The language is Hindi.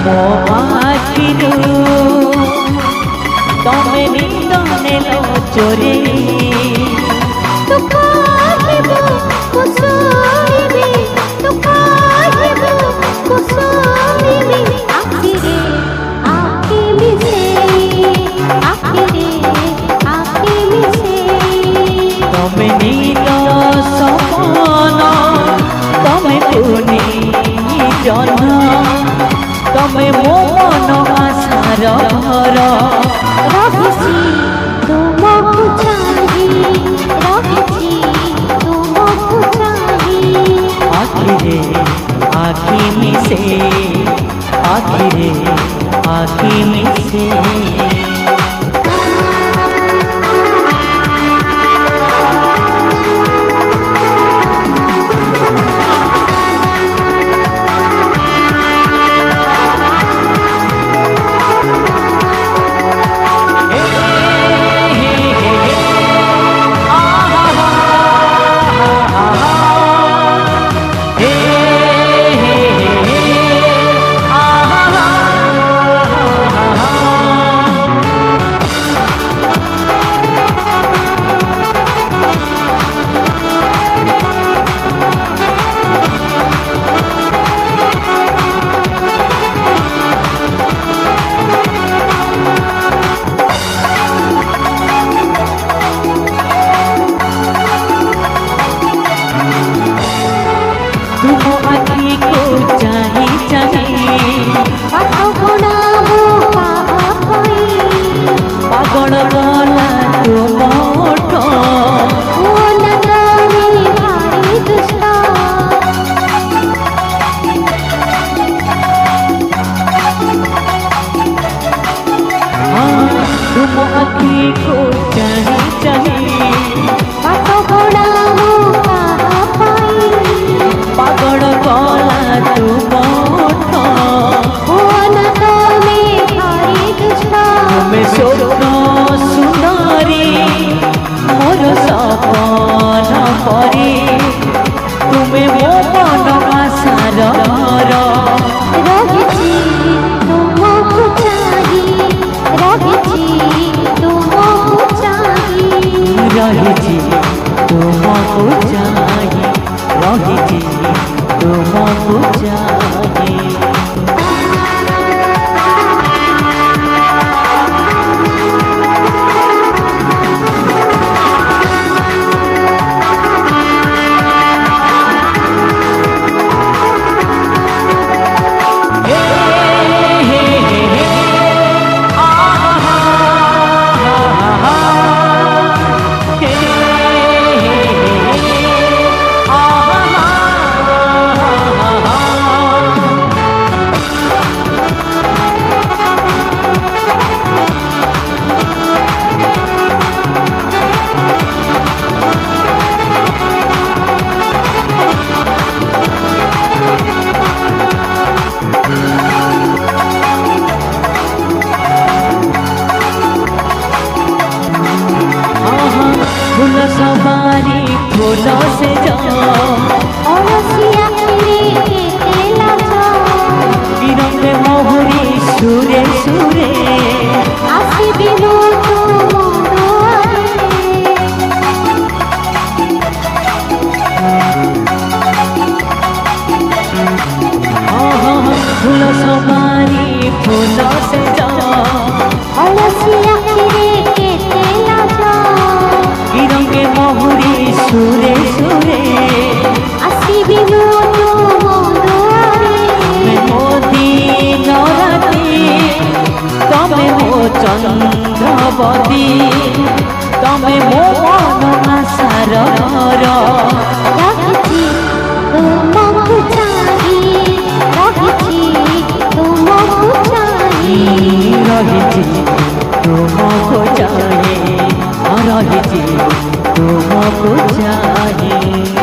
ମୋ ଆଖିରୁ ତମେ ନିଦ ନେଲ ଚୋରି ତୁ କହିବୁ ମୁଁ ଶୁଣିବି ତୁ କହିବୁ ମୁଁ ଶୁଣିବି ଆଖିରେ ଆଖି ମିଶେଇ ଆଖିରେ ଆଖି ମିଶେଇ ତମେ ନିଦ ସପନ ତମେ ତୁନି ଜନ ତମେ ମୋ ମନ ଆଶାର ଘର ରହିଛି ତୁମକୁ ଚାହିଁ ରହିଛି ତୁମକୁ ଚାହିଁ आखिरे आखि मिसे आखिरे आखि मिसे पागल बोला तुम उठो तुम आखि को चाही चाही पागल बोला तुम उठो तुम्हें स्वप्न सुंदरी मोर सपन परी तुम्हें मो मन आशार घर रहिछि तुमको चाही रहिछि तुमको चाही रहिछि तुमको चाही रहिछि तुमको चाही फूल सवारी फूलों से जाओ बिरंगे मोहरी सुरे सुरे आसिबिनु फूल सवारी फूलों से जाओ बिरंगे मोहरी सुरे सुरे आसिबिनु मोदी नराती तमे मो चंद्रवती तमे मो मन आशार घर रहिछि तुमको चाही रहिछि तुमको चाही रहिछि तुमको चाही रहिछि तुमको चाही।